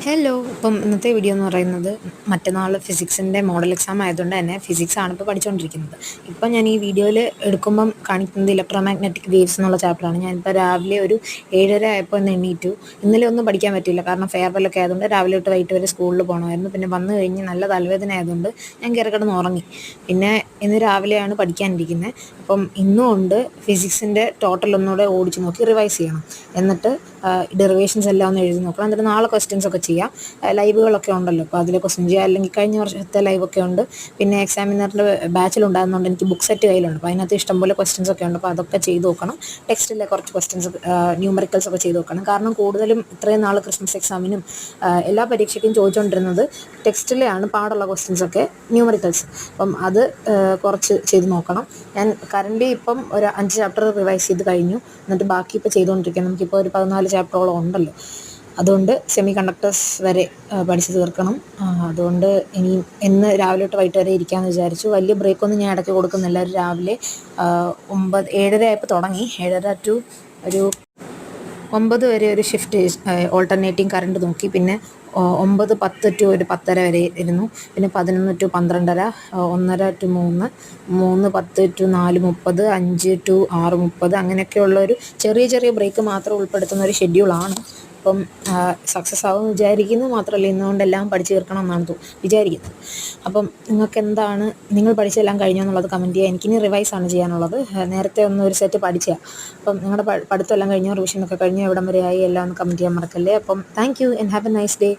Hello. ഇപ്പം ഇന്നത്തെ video എന്ന് പറയുന്നത് മറ്റന്നാൾ ഫിസിക്സിൻ്റെ മോഡൽ എക്സാം ആയതുകൊണ്ട് തന്നെ ഫിസിക്സാണ് ഇപ്പോൾ പഠിച്ചുകൊണ്ടിരിക്കുന്നത്. ഇപ്പം ഞാൻ ഈ വീഡിയോയിൽ എടുക്കുമ്പം കാണിക്കുന്നത് ഇലക്ട്രോ മാഗ്നറ്റിക് വേവ്സ് എന്നുള്ള ചാപ്റ്ററാണ്. ഞാനിപ്പോൾ രാവിലെ ഒരു 7:30 ആയപ്പോൾ ഒന്ന് എണീറ്റു. ഇന്നലെ ഒന്നും പഠിക്കാൻ പറ്റിയില്ല, കാരണം ഫെയർവെല്ലൊക്കെ ആയതുകൊണ്ട് രാവിലെ തൊട്ട് വൈകിട്ട് വരെ സ്കൂളിൽ പോകണമായിരുന്നു. പിന്നെ വന്നു കഴിഞ്ഞ് നല്ല തലവേദന ആയതുകൊണ്ട് ഞാൻ കയറി കിടന്ന് ഉറങ്ങി. പിന്നെ ഇന്ന് രാവിലെയാണ് പഠിക്കാനിരിക്കുന്നത്. അപ്പം ഇന്നും ഉണ്ട് ഫിസിക്സിൻ്റെ ടോട്ടൽ ഒന്നുകൂടെ ഓടിച്ച് നോക്കി റിവൈസ് ചെയ്യണം. എന്നിട്ട് ഡെറിവേഷൻസ് എല്ലാം ഒന്ന് എഴുതി നോക്കണം. എന്നിട്ട് നാളെ ക്വസ്റ്റ്യൻസ് ഒക്കെ ചെയ്യാം. ലൈവുകളൊക്കെ ഉണ്ടല്ലോ, അപ്പോൾ അതിൽ ക്വസ്റ്റ്യൻ ചെയ്യാം. അല്ലെങ്കിൽ കഴിഞ്ഞ വർഷത്തെ ലൈവൊക്കെ ഉണ്ട്. പിന്നെ എക്സാമിനറിൻ്റെ ബാച്ചിലുണ്ടായിരുന്നതുകൊണ്ട് എനിക്ക് ബുക്ക് സെറ്റ് കയ്യിലുണ്ട്. അപ്പോൾ അതിനകത്ത് ഇഷ്ടംപോലെ ക്വസ്റ്റ്യൻസ് ഒക്കെ ഉണ്ട്. അപ്പോൾ അതൊക്കെ ചെയ്ത് നോക്കണം. ടെക്സ്റ്റിലെ കുറച്ച് ക്വസ്റ്റ്യൻസ്, ന്യൂമറിക്കൽസ് ഒക്കെ ചെയ്ത് നോക്കണം. കാരണം കൂടുതലും ഇത്രയും നാൾ ക്രിസ്മസ് എക്സാമിനും എല്ലാ പരീക്ഷയ്ക്കും ചോദിച്ചുകൊണ്ടിരുന്നത് ടെക്സ്റ്റിലെയാണ് പാടുള്ള ക്വസ്റ്റ്യൻസൊക്കെ, ന്യൂമറിക്കൽസ്. അപ്പം അത് കുറച്ച് ചെയ്ത് നോക്കണം. ഞാൻ കറൻറ്റ്ലി ഇപ്പം ഒരു 5 ചാപ്റ്റർ റിവൈസ് ചെയ്ത് കഴിഞ്ഞു. എന്നിട്ട് ബാക്കി ഇപ്പോൾ ചെയ്തുകൊണ്ടിരിക്കുകയാണ്. നമുക്കിപ്പോൾ ഒരു 14 ചാപ്റ്ററോളം ഉണ്ടല്ലോ. അതുകൊണ്ട് സെമി കണ്ടക്ടേഴ്സ് വരെ പഠിച്ച് തീർക്കണം. അതുകൊണ്ട് ഇനിയും ഇന്ന് രാവിലെ തൊട്ട് വൈകിട്ട് വരെ ഇരിക്കാമെന്ന് വിചാരിച്ചു. വലിയ ബ്രേക്കൊന്നും ഞാൻ ഇടയ്ക്ക് കൊടുക്കുന്നില്ല. ഒരു രാവിലെ 7:30 ആയപ്പോൾ തുടങ്ങി. 7:30 ടു ഒരു 9 വരെ ഒരു ഷിഫ്റ്റ് ഓൾട്ടർനേറ്റിംഗ് കറണ്ട് നോക്കി. പിന്നെ 9:10 ടു ഒരു 10:30 വരെ ഇരുന്നു. പിന്നെ 11 ടു 12:30, 1:30 ടു 3, 3:10 ടു 4:30, 5 ടു 6:30, അങ്ങനെയൊക്കെയുള്ളൊരു ചെറിയ ചെറിയ ബ്രേക്ക് മാത്രം ഉൾപ്പെടുത്തുന്ന ഒരു ഷെഡ്യൂളാണ്. അപ്പം സക്സസ് ആവുമെന്ന് വിചാരിക്കുന്നു. മാത്രമല്ല ഇന്നുകൊണ്ടെല്ലാം പഠിച്ചു തീർക്കണം എന്നാണ് വിചാരിക്കുന്നത്. അപ്പം നിങ്ങൾ പഠിച്ചെല്ലാം കഴിഞ്ഞോ എന്നുള്ളത് കമൻറ്റ് ചെയ്യുക. എനിക്കിനി റിവൈസാണ് ചെയ്യാനുള്ളത്. നേരത്തെ ഒരു സെറ്റ് പഠിച്ചതാണ്. അപ്പം നിങ്ങളുടെ പഠിത്തമെല്ലാം കഴിഞ്ഞോ, റിവിഷനൊക്കെ കഴിഞ്ഞോ, എവിടം വരെ ആയി, എല്ലാം ഒന്ന് കമൻറ്റ് ചെയ്യാൻ മറക്കല്ലേ. അപ്പം thank you and have A nice day.